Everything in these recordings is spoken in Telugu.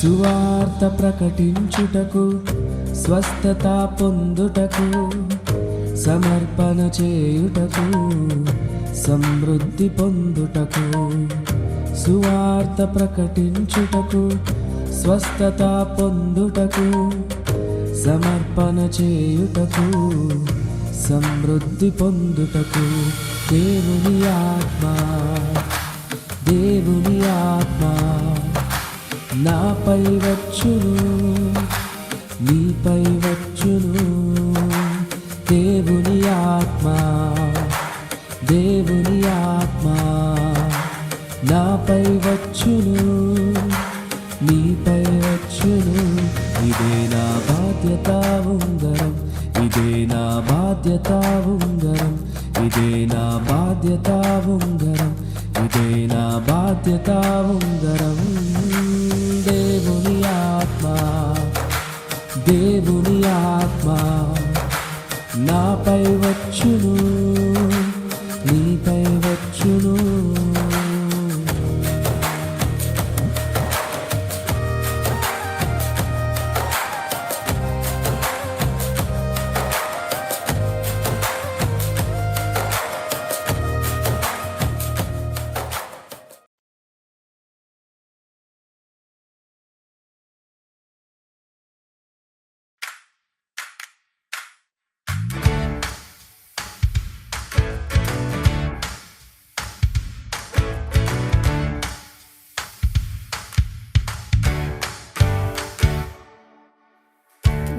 సువార్త ప్రకటించుటకు, స్వస్థత పొందుటకు, సమర్పణ చేయుటకు, సమృద్ధి పొందుటకు. సువార్త ప్రకటించుటకు, స్వస్థత పొందుటకు, సమర్పణ చేయుటకు, సమృద్ధి పొందుటకు. దేవుని ఆత్మ, దేవుని ఆత్మ నాపై వచ్చును, నీపై వచ్చును. దేవుని ఆత్మ, దేవుని ఆత్మ నాపై వచ్చును, నీపై వచ్చును. ఇదే నా బాధ్యత ఉంగరం, ఇదే నా బాధ్యత ఉంగరం, ఇదే నా బాధ్యత ఉంగరం, ఇదే నా బాధ్యత ఉంగరం. దేవుని ఆత్మ, దేవుని ఆత్మ నాపై వచ్చును, నీపై వచ్చును.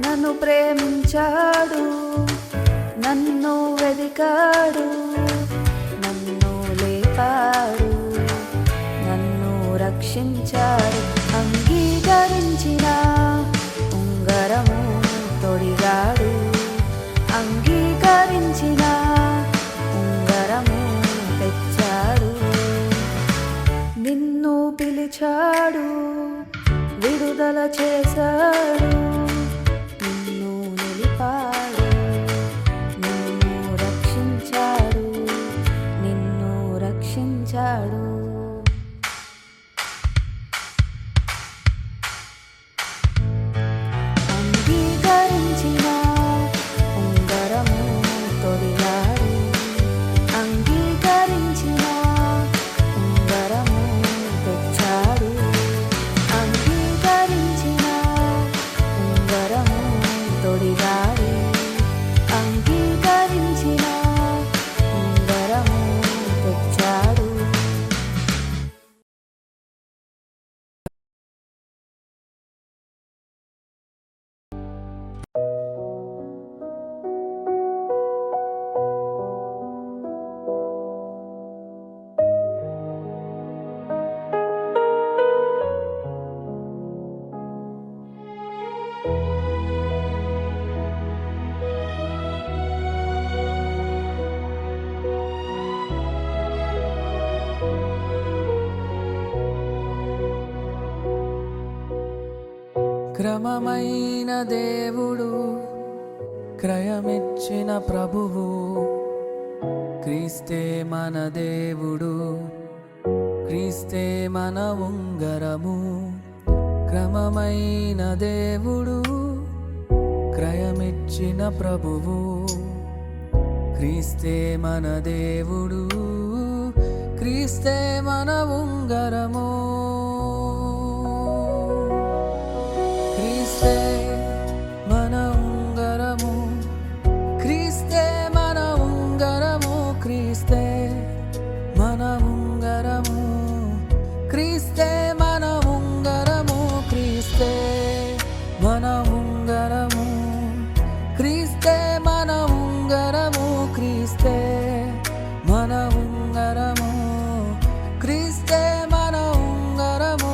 నన్ను ప్రేమించాడు, నన్ను వెదికాడు, నన్ను లేపాడు, నన్ను రక్షించాడు. అంగీకరించిన ఉంగరము తొడిగాడు, అంగీకరించిన ఉంగరము తెచ్చాడు. నిన్ను పిలిచాడు, విడుదల చేశాడు, నిన్ను నిలిపాడు, నిన్ను రక్షించాడు, నిన్ను రక్షించాడు. అంగీకరించిన ఉంగరము తొడిగాడు, అంగీకరించిన ఉంగరము తెచ్చాడు, అంగీకరించిన ఉంగరము తొడిగాడు, అంగీకరించిన ఉంగరము తెచ్చాడు. క్రమమైన దేవుడు, క్రయమిచ్చిన ప్రభువు, క్రీస్తే మన దేవుడు, క్రీస్తే మన ఉంగరము. క్రమమైన దేవుడు, క్రయమిచ్చిన ప్రభువు, క్రీస్తే మన దేవుడు, క్రీస్తే మన ఉంగరము. క్రీస్తే మన ఉంగరము, క్రీస్తే మన ఉంగరము, క్రీస్తే మన ఉంగరము, క్రీస్తే మన ఉంగరము, క్రీస్తే మన ఉంగరము, క్రీస్తే మన ఉంగరము, క్రీస్తే మన ఉంగరము, క్రీస్తే మన ఉంగరము.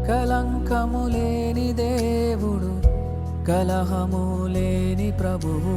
కలంకము లేని దేవుడు, కలహము లేని ప్రభువు,